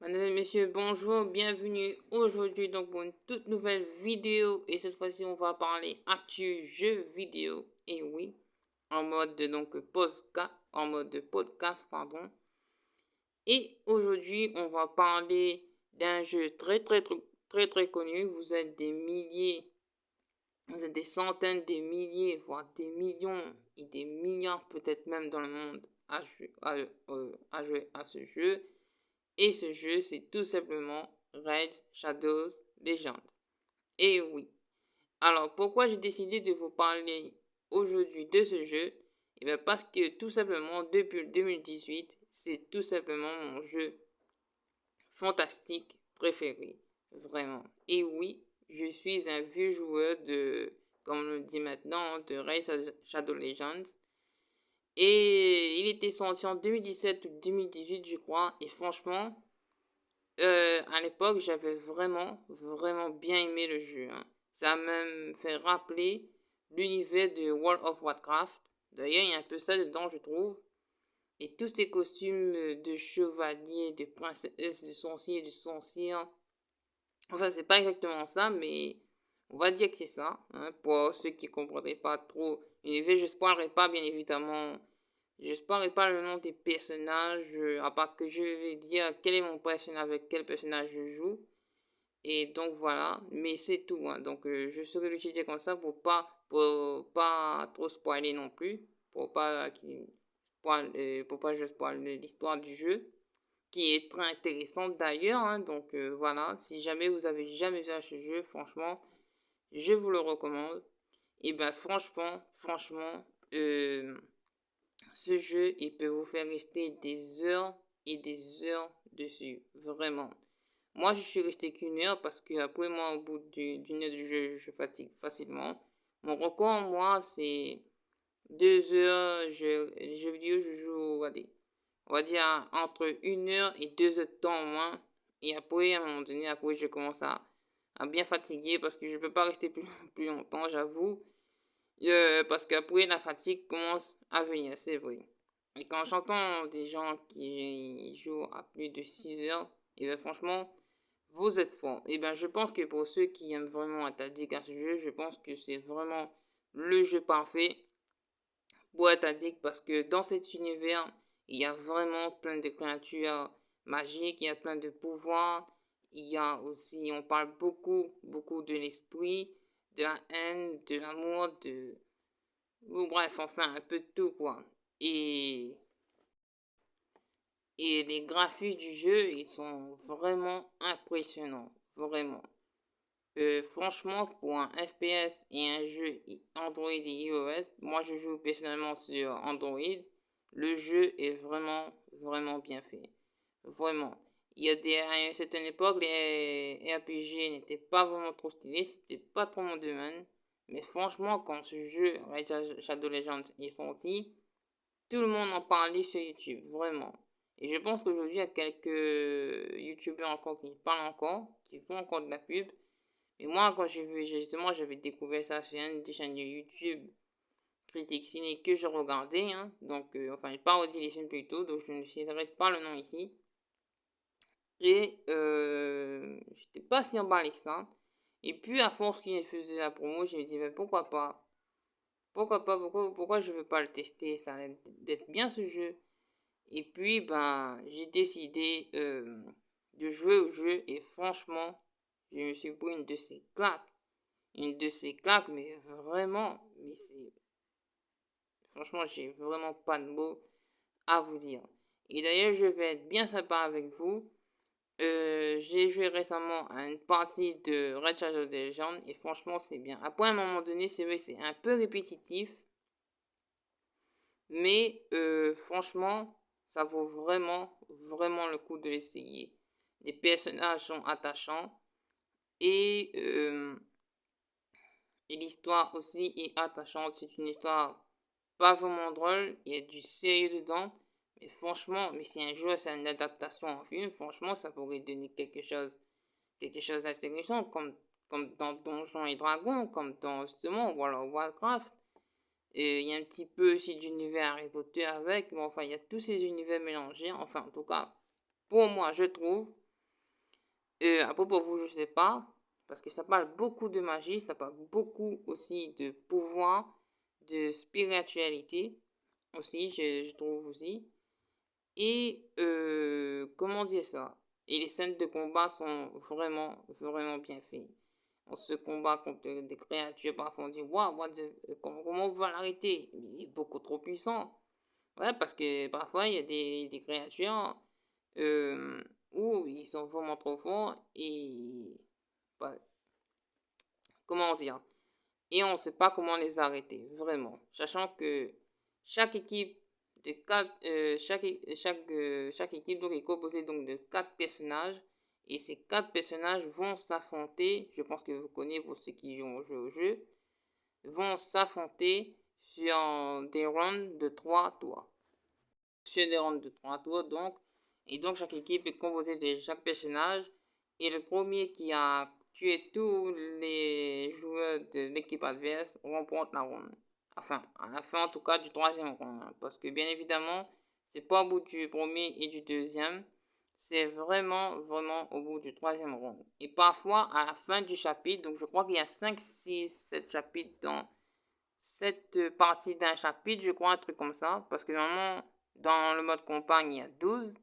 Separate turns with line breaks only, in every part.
Mesdames et messieurs, bonjour, bienvenue aujourd'hui donc pour une toute nouvelle vidéo et cette fois-ci on va parler actu jeux vidéo et oui, en mode podcast pardon. Et aujourd'hui on va parler d'un jeu très connu. Vous êtes des milliers, vous êtes des centaines de milliers, voire des millions et des milliards peut-être même dans le monde à jouer à ce jeu. Et ce jeu, c'est tout simplement Raid Shadow Legends. Et oui. Alors, pourquoi j'ai décidé de vous parler aujourd'hui de ce jeu? Eh bien, parce que tout simplement, depuis 2018, c'est tout simplement mon jeu fantastique préféré. Vraiment. Et oui, je suis un vieux joueur comme on le dit maintenant, de Raid Shadow Legends. Et il était sorti en 2017 ou 2018, je crois. Et franchement, à l'époque, j'avais vraiment bien aimé le jeu, hein. Ça m'a même fait rappeler l'univers de World of Warcraft. D'ailleurs, il y a un peu ça dedans, je trouve. Et tous ces costumes de chevaliers, de princesses, de sorciers, de sorcières. Enfin, c'est pas exactement ça, mais on va dire que c'est ça, hein, pour ceux qui comprendraient pas trop l'univers. Je spoilerai pas, bien évidemment. Je spoilerai pas le nom des personnages, à part que je vais dire quel est mon personnage, avec quel personnage je joue. Et donc voilà, mais c'est tout, hein. Donc je saurais l'utiliser comme ça pour pas trop spoiler non plus, pour pas que je spoil l'histoire du jeu, qui est très intéressante d'ailleurs, hein. Donc voilà, si jamais vous avez jamais vu ce jeu, franchement, je vous le recommande. Et ben franchement, ce jeu, il peut vous faire rester des heures et des heures dessus, vraiment. Moi, je suis resté qu'une heure parce que après moi, au bout d'une heure de jeu, je fatigue facilement. Mon record, moi, c'est 2 heures. Les jeux vidéo, je joue, allez, on va dire entre 1 heure et 2 heures de temps au moins. Et après, à un moment donné, après, je commence à bien fatiguer parce que je peux pas rester plus longtemps, j'avoue. Parce qu'après, la fatigue commence à venir, c'est vrai. Et quand j'entends des gens qui jouent à plus de 6 heures, et bien franchement, vous êtes forts. Et bien je pense que pour ceux qui aiment vraiment être addict à ce jeu, je pense que c'est vraiment le jeu parfait pour être addict parce que dans cet univers, il y a vraiment plein de créatures magiques, il y a plein de pouvoirs. Il y a aussi, on parle beaucoup de l'esprit, de la haine, de l'amour, bon, bref, enfin, un peu de tout, quoi. Et, et les graphismes du jeu, ils sont vraiment impressionnants. Vraiment. Franchement, pour un FPS et un jeu Android et iOS, moi je joue personnellement sur Android, le jeu est vraiment bien fait. Vraiment. À une certaine époque, les RPG n'étaient pas vraiment trop stylés, c'était pas trop mon domaine. Mais franchement, quand ce jeu, Raid Shadow Legends, est sorti, tout le monde en parlait sur YouTube, vraiment. Et je pense qu'aujourd'hui, il y a quelques YouTubeurs encore qui parlent encore, qui font encore de la pub. Et moi, quand j'ai vu, justement, j'avais découvert ça sur une des chaînes de YouTube, Critique Ciné, que je regardais, hein. Donc, enfin, je parodie les films plutôt, donc je ne citerai pas le nom ici. Et j'étais pas si emballé que ça. Et puis, à force qu'il faisait la promo, je me disais, mais pourquoi pas? Pourquoi je veux pas le tester? Ça a l'air d'être bien ce jeu. Et puis, ben, j'ai décidé de jouer au jeu et franchement, je me suis pris une de ces claques. Une de ces claques, mais vraiment, mais c'est... Franchement, j'ai vraiment pas de mots à vous dire. Et d'ailleurs, je vais être bien sympa avec vous. J'ai joué récemment à une partie de Red Shadow Legends et franchement, c'est bien. Après, à un moment donné, c'est vrai, c'est un peu répétitif. Mais franchement, ça vaut vraiment le coup de l'essayer. Les personnages sont attachants et, et l'histoire aussi est attachante. C'est une histoire pas vraiment drôle, il y a du sérieux dedans. Mais franchement, mais si un jour c'est une adaptation en film, franchement, ça pourrait donner quelque chose d'intéressant, comme dans Donjons et Dragons, comme dans justement World of Warcraft. Et il y a un petit peu aussi d'univers Harry Potter avec, mais enfin, il y a tous ces univers mélangés. Enfin, en tout cas, pour moi, je trouve À propos de vous, je sais pas, parce que ça parle beaucoup de magie, ça parle beaucoup aussi de pouvoir, de spiritualité aussi, je trouve aussi. Et comment dire ça? Et les scènes de combat sont vraiment, vraiment bien faites. On se combat contre des créatures, parfois on dit, waouh, comment on va l'arrêter? Il est beaucoup trop puissant. Ouais, parce que parfois il y a des créatures euh, où ils sont vraiment trop forts et bah, comment dire? Et on ne sait pas comment les arrêter, vraiment. Sachant que chaque équipe de quatre, chaque équipe donc, est composée donc de quatre personnages. Et ces quatre personnages vont s'affronter, je pense que vous connaissez pour ceux qui ont joué au jeu, vont s'affronter sur des rounds de 3 tours. Sur des rounds de 3 tours, donc. Et donc, chaque équipe est composée de chaque personnage. Et le premier qui a tué tous les joueurs de l'équipe adverse remporte la round. Enfin, à la fin, en tout cas, du troisième round. Parce que, bien évidemment, c'est pas au bout du premier et du deuxième. C'est vraiment, vraiment au bout du troisième round. Et parfois, à la fin du chapitre, donc je crois qu'il y a 5, 6, 7 chapitres dans cette partie d'un chapitre, je crois, un truc comme ça. Parce que normalement, dans le mode campagne, il y a 12.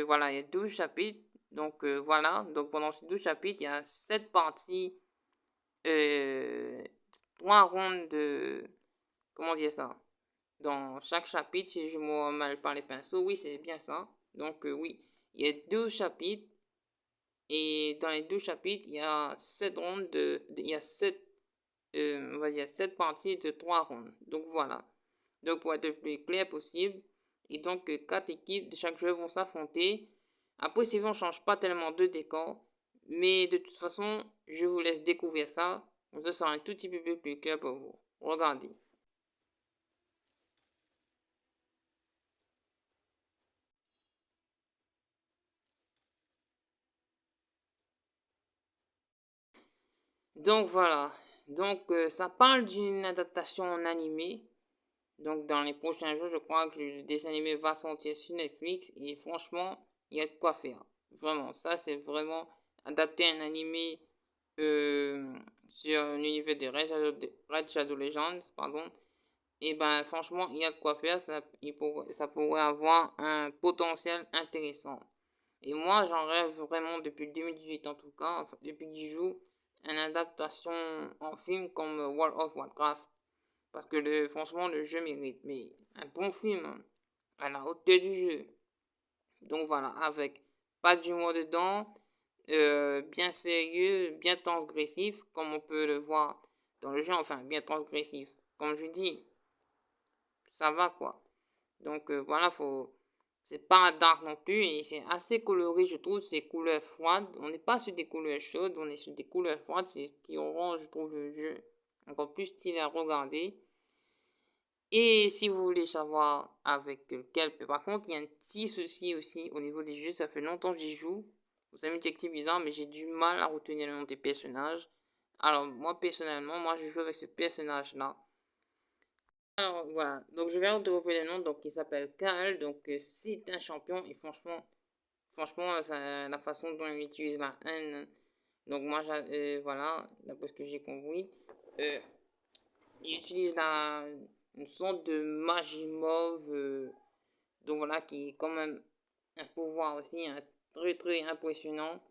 Voilà, il y a 12 chapitres. Donc voilà, donc pendant ces 12 chapitres, il y a 7 parties, euh, 3 rondes de... Comment dire ça? Dans chaque chapitre, si je me mal par les pinceaux, oui, c'est bien ça. Donc oui, il y a 12 chapitres. Et dans les 12 chapitres, il y a 7 rondes il y a 7 on va dire 7 parties de 3 rondes. Donc voilà. Donc pour être le plus clair possible. Et donc 4 équipes de chaque joueur vont s'affronter. Après, si on ne change pas tellement de décor. Mais de toute façon, je vous laisse découvrir ça. Ça sera un tout petit peu plus clair pour vous. Regardez. Donc voilà. Donc ça parle d'une adaptation en animé. Donc dans les prochains jours, je crois que le dessin animé va sortir sur Netflix et franchement, il y a de quoi faire. Vraiment, ça c'est vraiment adapter un animé sur un univers de Red Shadow Legends, pardon. Et ben franchement, il y a de quoi faire, ça pourrait avoir un potentiel intéressant. Et moi, j'en rêve vraiment depuis 2018 en tout cas, enfin, depuis que je joue une adaptation en film comme World of Warcraft. Parce que franchement, le jeu mérite. Mais un bon film, hein, à la hauteur du jeu. Donc voilà, avec pas d'humour dedans, bien sérieux, bien transgressif, comme on peut le voir dans le jeu. Enfin, bien transgressif. Comme je dis, ça va quoi. Donc voilà, c'est pas dark non plus. Et c'est assez coloré, je trouve. Ces couleurs froides. On n'est pas sur des couleurs chaudes, on est sur des couleurs froides. C'est ce qui rend, je trouve, le jeu encore plus stylé à regarder. Et si vous voulez savoir avec quel... Par contre, il y a un petit souci aussi au niveau des jeux. Ça fait longtemps que j'y joue. Vous avez une bizarre, mais j'ai du mal à retenir le nom des personnages. Alors, moi, personnellement, moi, je joue avec ce personnage-là. Alors, voilà. Donc, je vais retrouver le nom. Donc, il s'appelle Kael. Donc, c'est un champion. Et franchement, la façon dont il utilise la haine. Donc, moi, voilà. D'après ce que j'ai compris. Euh, il utilise une sorte de magie mauve, donc voilà, qui est quand même un pouvoir aussi très très impressionnant.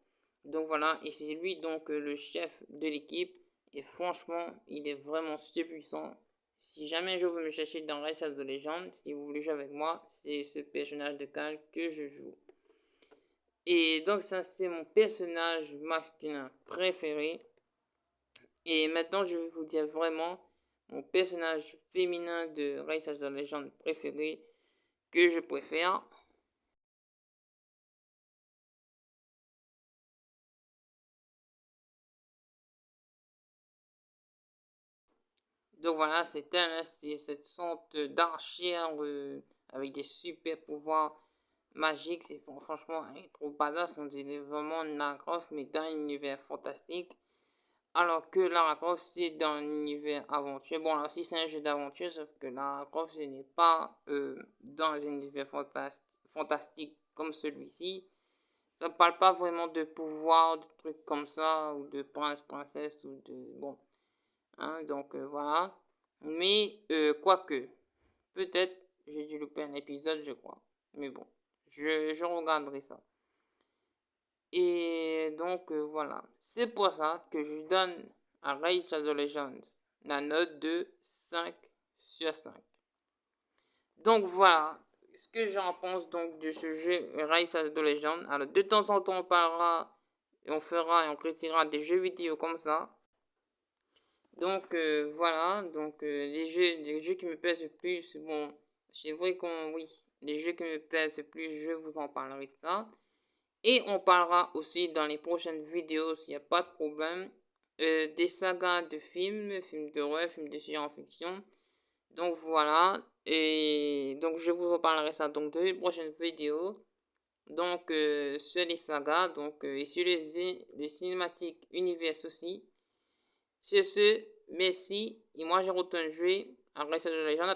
Donc voilà, et c'est lui donc le chef de l'équipe. Et franchement, il est vraiment super puissant. Si jamais je veux me chercher dans Red Shadow Legends, si vous voulez jouer avec moi, c'est ce personnage de Cal que je joue. Et donc ça, c'est mon personnage masculin préféré. Et maintenant, je vais vous dire vraiment mon personnage féminin de Rise of the Legend préféré que je préfère. Donc voilà, c'est cette sorte d'archère avec des super pouvoirs magiques. C'est franchement, elle est trop badass. On dirait vraiment Lara Croft, mais dans un univers fantastique. Alors que Lara Croft, c'est dans l'univers aventure. Bon, là aussi, c'est un jeu d'aventure, sauf que Lara Croft, ce n'est pas dans un univers fantastique comme celui-ci. Ça parle pas vraiment de pouvoir, de trucs comme ça, ou de prince, princesse, ou de... Bon, hein, donc voilà. Mais, quoique, peut-être, j'ai dû louper un épisode, je crois. Mais bon, je regarderai ça. Et donc, voilà. C'est pour ça que je donne à Raid Shadow Legends la note de 5 sur 5. Donc, voilà ce que j'en pense donc de ce jeu Raid Shadow Legends. Alors, de temps en temps, on parlera et on fera et on critiquera des jeux vidéo comme ça. Donc, voilà. Donc, les jeux qui me plaisent le plus, bon, c'est vrai qu'on, oui, les jeux qui me plaisent le plus, je vous en parlerai de ça. Et on parlera aussi dans les prochaines vidéos, s'il n'y a pas de problème, des sagas de films, films d'horreur, films de science-fiction. Donc voilà, et donc je vous en parlerai ça donc dans les prochaines vidéos. Donc sur les sagas, donc et sur les cinématiques univers aussi. Sur ce, merci, et moi je retourne jouer à Rise of the Legends.